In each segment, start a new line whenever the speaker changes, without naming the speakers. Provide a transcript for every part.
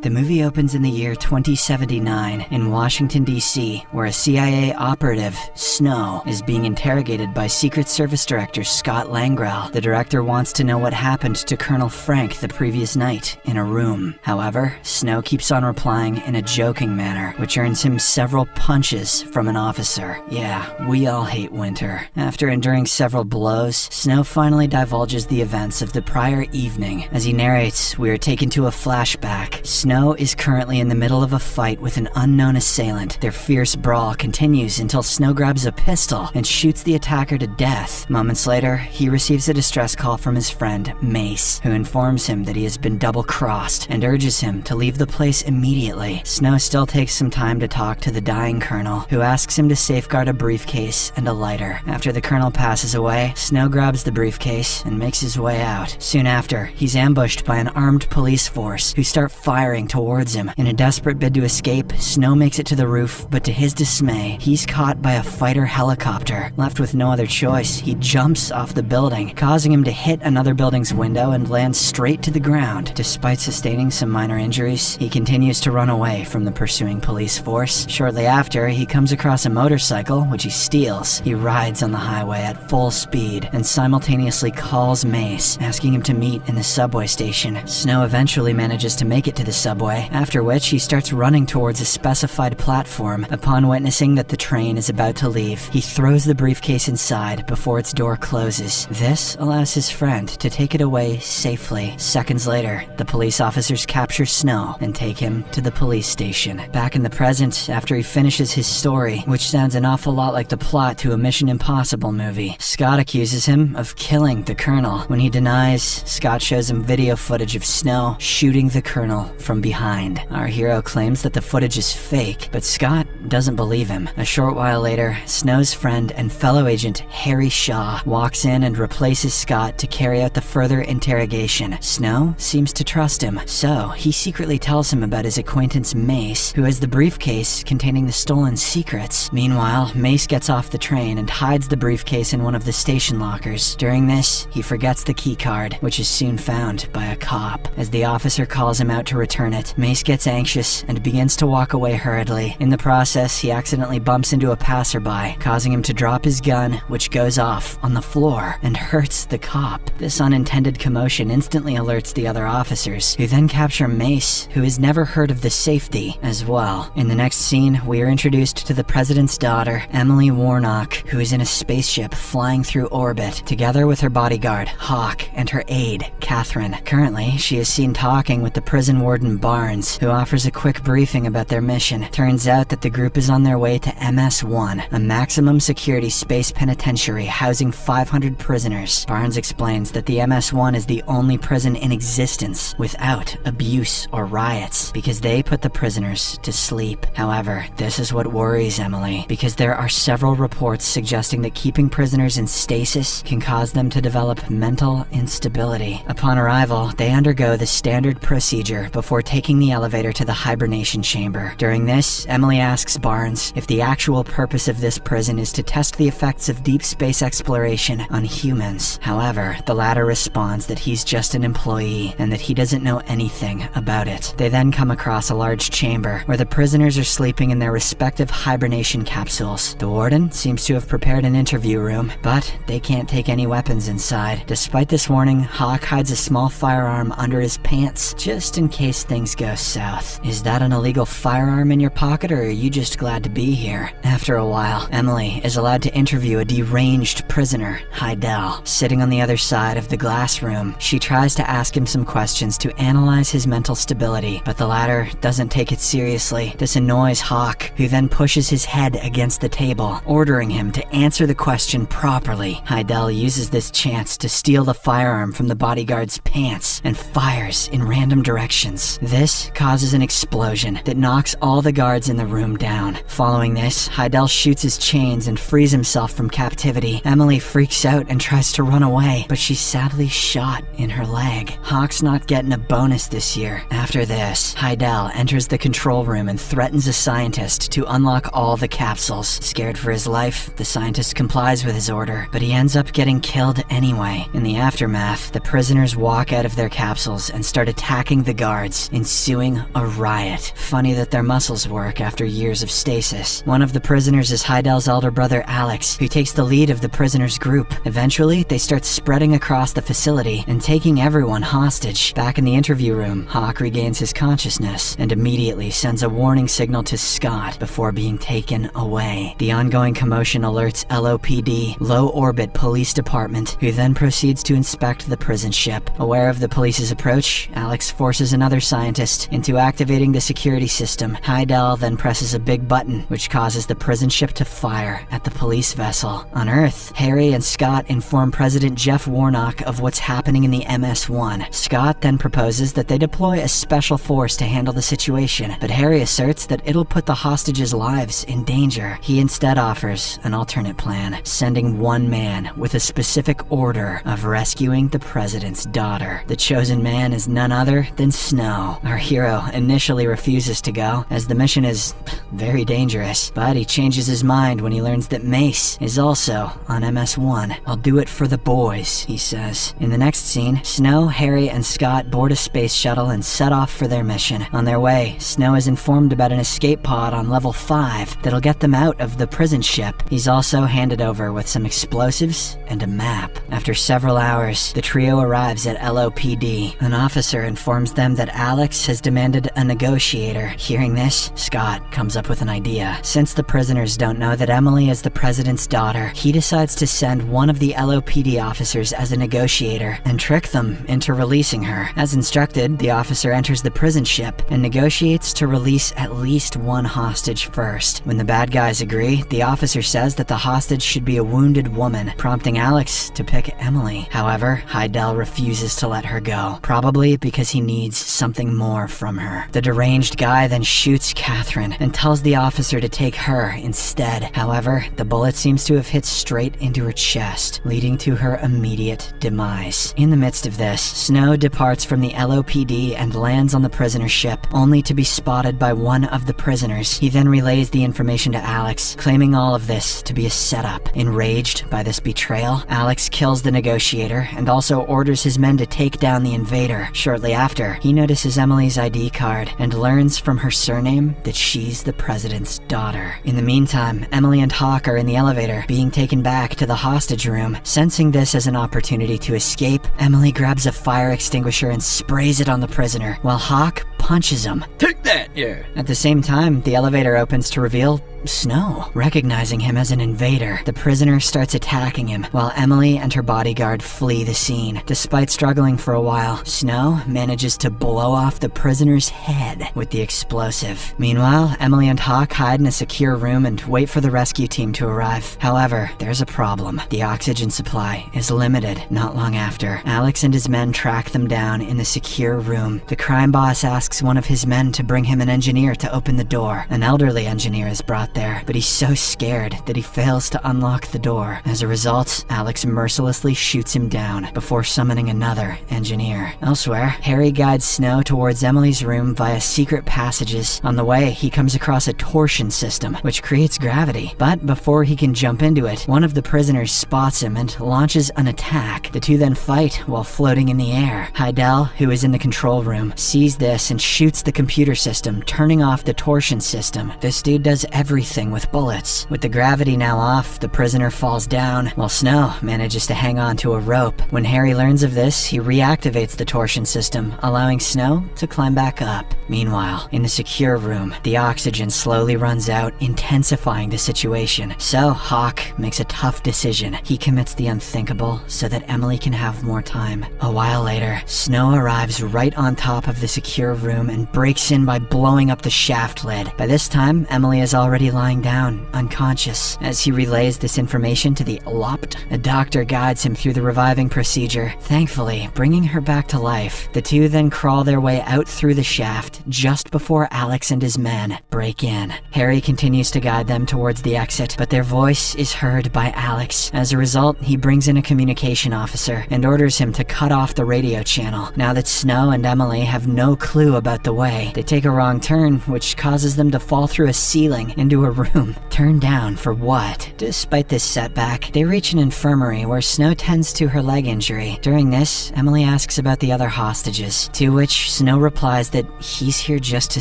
The movie opens in the year 2079 in Washington, D.C., where a CIA operative, Snow, is being interrogated by Secret Service Director Scott Langrell. The director wants to know what happened to Colonel Frank the previous night in a room. However, Snow keeps on replying in a joking manner, which earns him several punches from an officer. Yeah, we all hate winter. After enduring several blows, Snow finally divulges the events of the prior evening. As he narrates, we are taken to a flashback. Snow is currently in the middle of a fight with an unknown assailant. Their fierce brawl continues until Snow grabs a pistol and shoots the attacker to death. Moments later, he receives a distress call from his friend, Mace, who informs him that he has been double-crossed and urges him to leave the place immediately. Snow still takes some time to talk to the dying colonel, who asks him to safeguard a briefcase and a lighter. After the colonel passes away, Snow grabs the briefcase and makes his way out. Soon after, he's ambushed by an armed police force who start firing towards him. In a desperate bid to escape, Snow makes it to the roof, but to his dismay, he's caught by a fighter helicopter. Left with no other choice, he jumps off the building, causing him to hit another building's window and land straight to the ground. Despite sustaining some minor injuries, he continues to run away from the pursuing police force. Shortly after, he comes across a motorcycle, which he steals. He rides on the highway at full speed and simultaneously calls Mace, asking him to meet in the subway station. Snow eventually manages to make it to the subway, after which he starts running towards a specified platform. Upon witnessing that the train is about to leave, he throws the briefcase inside before its door closes. This allows his friend to take it away safely. Seconds later, the police officers capture Snow and take him to the police station. Back in the present, after he finishes his story, which sounds an awful lot like the plot to a Mission Impossible movie, Scott accuses him of killing the colonel. When he denies, Scott shows him video footage of Snow shooting the colonel from behind. Our hero claims that the footage is fake, but Scott doesn't believe him. A short while later, Snow's friend and fellow agent Harry Shaw walks in and replaces Scott to carry out the further interrogation. Snow seems to trust him, so he secretly tells him about his acquaintance Mace, who has the briefcase containing the stolen secrets. Meanwhile, Mace gets off the train and hides the briefcase in one of the station lockers. During this, he forgets the key card, which is soon found by a cop. As the officer calls him out to return it, Mace gets anxious and begins to walk away hurriedly. In the process, he accidentally bumps into a passerby, causing him to drop his gun, which goes off on the floor and hurts the cop. This unintended commotion instantly alerts the other officers, who then capture Mace, who has never heard of the safety as well. In the next scene, we are introduced to the president's daughter, Emily Warnock, who is in a spaceship flying through orbit, together with her bodyguard, Hawk, and her aide, Catherine. Currently, she is seen talking with the prison warden Barnes, who offers a quick briefing about their mission. Turns out that the group is on their way to MS-1, a maximum security space penitentiary housing 500 prisoners. Barnes explains that the MS-1 is the only prison in existence without abuse or riots, because they put the prisoners to sleep. However, this is what worries Emily, because there are several reports suggesting that keeping prisoners in stasis can cause them to develop mental instability. Upon arrival, they undergo the standard procedure before taking the elevator to the hibernation chamber. During this, Emily asks Barnes if the actual purpose of this prison is to test the effects of deep space exploration on humans. However, the latter responds that he's just an employee and that he doesn't know anything about it. They then come across a large chamber where the prisoners are sleeping in their respective hibernation capsules. The warden seems to have prepared an interview room, but they can't take any weapons inside. Despite this warning, Hawk hides a small firearm under his pants, just in case things go south. Is that an illegal firearm in your pocket, or are you just glad to be here? After a while, Emily is allowed to interview a deranged prisoner, Heidel, sitting on the other side of the glass room. She tries to ask him some questions to analyze his mental stability, but the latter doesn't take it seriously. This annoys Hawk, who then pushes his head against the table, ordering him to answer the question properly. Heidel uses this chance to steal the firearm from the bodyguard's pants and fires in random directions. This causes an explosion that knocks all the guards in the room down. Following this, Heidel shoots his chains and frees himself from captivity. Emily freaks out and tries to run away, but she's sadly shot in her leg. Hawk's not getting a bonus this year. After this, Heidel enters the control room and threatens a scientist to unlock all the capsules. Scared for his life, the scientist complies with his order, but he ends up getting killed anyway. In the aftermath, the prisoners walk out of their capsules and start attacking the guards, guards, ensuing a riot. Funny that their muscles work after years of stasis. One of the prisoners is Heidel's elder brother Alex, who takes the lead of the prisoners' group. Eventually, they start spreading across the facility and taking everyone hostage. Back in the interview room, Hawk regains his consciousness and immediately sends a warning signal to Scott before being taken away. The ongoing commotion alerts LOPD, Low Orbit Police Department, who then proceeds to inspect the prison ship. Aware of the police's approach, Alex forces another scientist into activating the security system. Heidel then presses a big button, which causes the prison ship to fire at the police vessel. On Earth, Harry and Scott inform President Jeff Warnock of what's happening in the MS-1. Scott then proposes that they deploy a special force to handle the situation, but Harry asserts that it'll put the hostages' lives in danger. He instead offers an alternate plan, sending one man with a specific order of rescuing the president's daughter. The chosen man is none other than Snow. Our hero initially refuses to go, as the mission is very dangerous, but he changes his mind when he learns that Mace is also on MS-1. "I'll do it for the boys," he says. In the next scene, Snow, Harry, and Scott board a space shuttle and set off for their mission. On their way, Snow is informed about an escape pod on level 5 that'll get them out of the prison ship. He's also handed over with some explosives and a map. After several hours, the trio arrives at LOPD. An officer informs them that Alex has demanded a negotiator. Hearing this, Scott comes up with an idea. Since the prisoners don't know that Emily is the president's daughter, he decides to send one of the LOPD officers as a negotiator and trick them into releasing her. As instructed, the officer enters the prison ship and negotiates to release at least one hostage first. When the bad guys agree, the officer says that the hostage should be a wounded woman, prompting Alex to pick Emily. However, Heidel refuses to let her go, probably because he needs something more from her. The deranged guy then shoots Catherine and tells the officer to take her instead. However, the bullet seems to have hit straight into her chest, leading to her immediate demise. In the midst of this, Snow departs from the LOPD and lands on the prisoner ship, only to be spotted by one of the prisoners. He then relays the information to Alex, claiming all of this to be a setup. Enraged by this betrayal, Alex kills the negotiator and also orders his men to take down the invader. Shortly after, he notices Emily's ID card and learns from her surname that she's the president's daughter. In the meantime, Emily and Hawk are in the elevator, being taken back to the hostage room. Sensing this as an opportunity to escape, Emily grabs a fire extinguisher and sprays it on the prisoner, while Hawk punches him.
"Take that, yeah!"
At the same time, the elevator opens to reveal Snow. Recognizing him as an invader, the prisoner starts attacking him, while Emily and her bodyguard flee the scene. Despite struggling for a while, Snow manages to blow off the prisoner's head with the explosive. Meanwhile, Emily and Hawk hide in a secure room and wait for the rescue team to arrive. However, there's a problem. The oxygen supply is limited. Not long after, Alex and his men track them down in the secure room. The crime boss asks one of his men to bring him an engineer to open the door. An elderly engineer is brought there, but he's so scared that he fails to unlock the door. As a result, Alex mercilessly shoots him down before summoning another engineer. Elsewhere, Harry guides Snow towards Emily's room via secret passages. On the way, he comes across a torsion system, which creates gravity. But before he can jump into it, one of the prisoners spots him and launches an attack. The two then fight while floating in the air. Heidel, who is in the control room, sees this and shoots the computer system, turning off the torsion system. This dude does everything with bullets. With the gravity now off, the prisoner falls down, while Snow manages to hang on to a rope. When Harry learns of this, he reactivates the torsion system, allowing Snow to climb back up. Meanwhile, in the secure room, the oxygen slowly runs out, intensifying the situation. So, Hawk makes a tough decision. He commits the unthinkable so that Emily can have more time. A while later, Snow arrives right on top of the secure room and breaks in by blowing up the shaft lid. By this time, Emily is already lying down, unconscious. As he relays this information to the LOPD, a doctor guides him through the reviving procedure, thankfully bringing her back to life. The two then crawl their way out through the shaft just before Alex and his men break in. Harry continues to guide them towards the exit, but their voice is heard by Alex. As a result, he brings in a communication officer and orders him to cut off the radio channel. Now that Snow and Emily have no clue about the way, they take a wrong turn, which causes them to fall through a ceiling into a room. Turned down for what? Despite this setback, they reach an infirmary where Snow tends to her leg injury. During this, Emily asks about the other hostages, to which Snow replies that he's here just to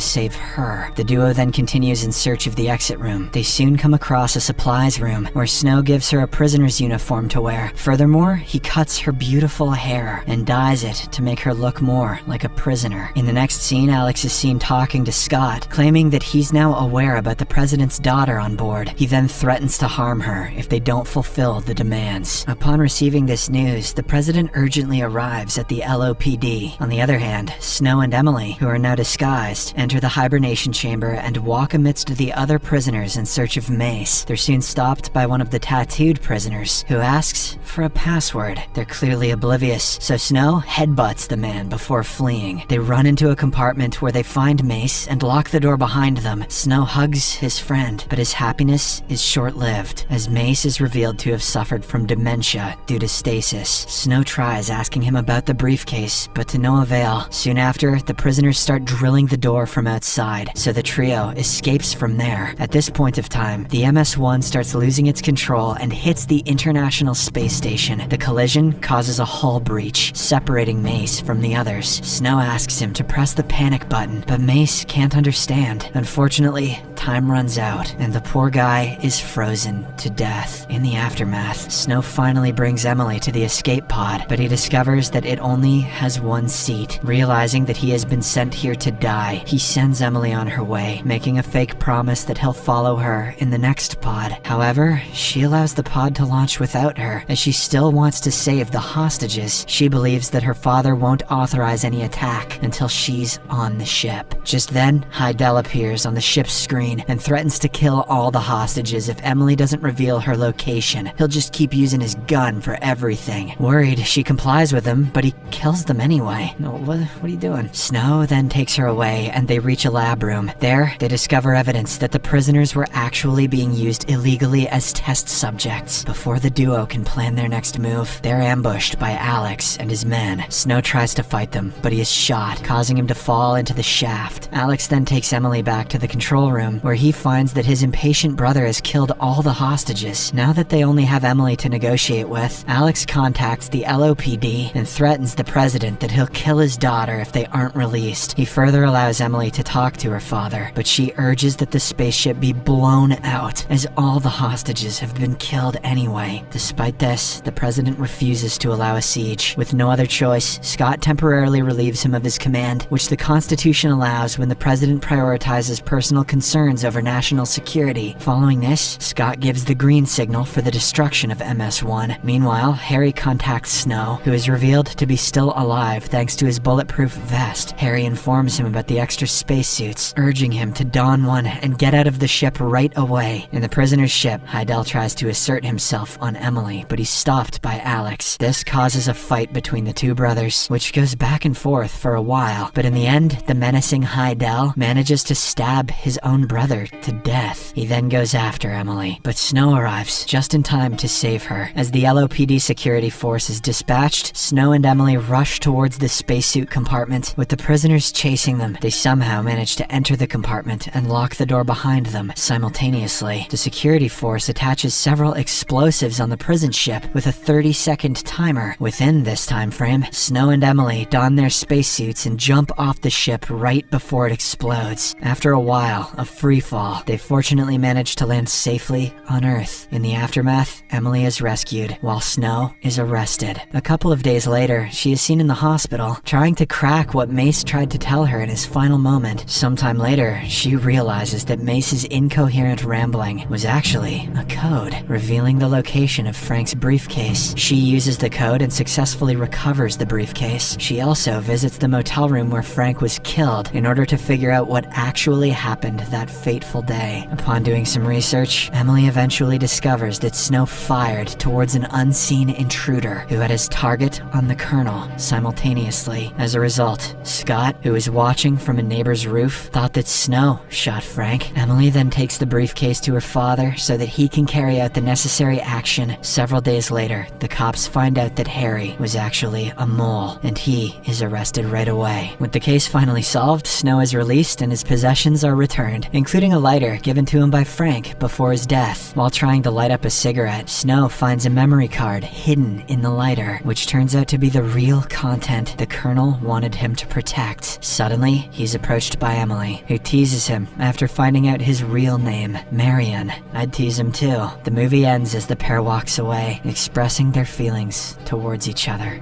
save her. The duo then continues in search of the exit room. They soon come across a supplies room where Snow gives her a prisoner's uniform to wear. Furthermore, he cuts her beautiful hair and dyes it to make her look more like a prisoner. In the next scene, Alex is seen talking to Scott, claiming that he's now aware about the president's daughter on board. He then threatens to harm her if they don't fulfill the demands. Upon receiving this news, the president urgently arrives at the LOPD. On the other hand, Snow and Emily, who are now disguised, enter the hibernation chamber and walk amidst the other prisoners in search of Mace. They're soon stopped by one of the tattooed prisoners, who asks for a password. They're clearly oblivious, so Snow headbutts the man before fleeing. They run into a compartment where they find Mace and lock the door behind them. Snow hugs his friend, but his happiness is short-lived, as Mace is revealed to have suffered from dementia due to stasis. Snow tries asking him about the briefcase, but to no avail. Soon after, the prisoners start drilling the door from outside, so the trio escapes from there. At this point of time, the MS-1 starts losing its control and hits the International Space Station. The collision causes a hull breach, separating Mace from the others. Snow asks him to press the panic button, but Mace can't understand. Unfortunately, time runs out, and the poor guy is frozen to death. In the aftermath, Snow finally brings Emily to the escape pod, but he discovers that it only has one seat. Realizing that he has been sent here to die, he sends Emily on her way, making a fake promise that he'll follow her in the next pod. However, she allows the pod to launch without her, as she still wants to save the hostages. She believes that her father won't authorize any attack until she's on the ship. Just then, Heidel appears on the ship's screen and threatens to kill all the hostages if Emily doesn't reveal her location. He'll just keep using his gun for everything. Worried, she complies with him, but he kills them anyway. No, what are you doing? Snow then takes her away, and they reach a lab room. There, they discover evidence that the prisoners were actually being used illegally as test subjects. Before the duo can plan their next move, they're ambushed by Alex and his men. Snow tries to fight them, but he is shot, causing him to fall into the shaft. Alex then takes Emily back to the control room, where he finds that his impatient brother has killed all the hostages. Now that they only have Emily to negotiate with, Alex contacts the LOPD and threatens the president that he'll kill his daughter if they aren't released. He further allows Emily to talk to her father, but she urges that the spaceship be blown out, as all the hostages have been killed anyway. Despite this, the president refuses to allow a siege. With no other choice, Scott temporarily relieves him of his command, which the Constitution allows when the president prioritizes personal concerns over national security. Following this, Scott gives the green signal for the destruction of MS-1. Meanwhile, Harry contacts Snow, who is revealed to be still alive thanks to his bulletproof vest. Harry informs him about the extra spacesuits, urging him to don one and get out of the ship right away. In the prisoner's ship, Heidel tries to assert himself on Emily, but he's stopped by Alex. This causes a fight between the two brothers, which goes back and forth for a while, but in the end, the menacing Heidel manages to stab his own brother to death. He then goes after Emily, but Snow arrives just in time to save her. As the LOPD security force is dispatched, Snow and Emily rush towards the spacesuit compartment, with the prisoners chasing them. They somehow manage to enter the compartment and lock the door behind them. Simultaneously, the security force attaches several explosives on the prison ship with a 30-second timer. Within this time frame, Snow and Emily don their spacesuits and jump off the ship right before it explodes. After a while of free fall, they fortunately manage to land safely on Earth. In the aftermath, Emily is rescued, while Snow is arrested. A couple of days later, she is seen in the hospital, trying to crack what Mace tried to tell her in his final moment. Sometime later, she realizes that Mace's incoherent rambling was actually a code, revealing the location of Frank's briefcase. She uses the code and successfully recovers the briefcase. She also visits the motel room where Frank was killed in order to figure out what actually happened that fateful day. Upon doing some research, Emily eventually discovers that Snow fired towards an unseen intruder who had his target on the colonel simultaneously. As a result, Scott, who was watching from a neighbor's roof, thought that Snow shot Frank. Emily then takes the briefcase to her father so that he can carry out the necessary action. Several days later, the cops find out that Harry was actually a mole, and he is arrested right away. With the case finally solved, Snow is released and his possessions are returned, including including a lighter given to him by Frank before his death. While trying to light up a cigarette, Snow finds a memory card hidden in the lighter, which turns out to be the real content the Colonel wanted him to protect. Suddenly, he's approached by Emily, who teases him after finding out his real name, Marion. I'd tease him too. The movie ends as the pair walks away, expressing their feelings towards each other.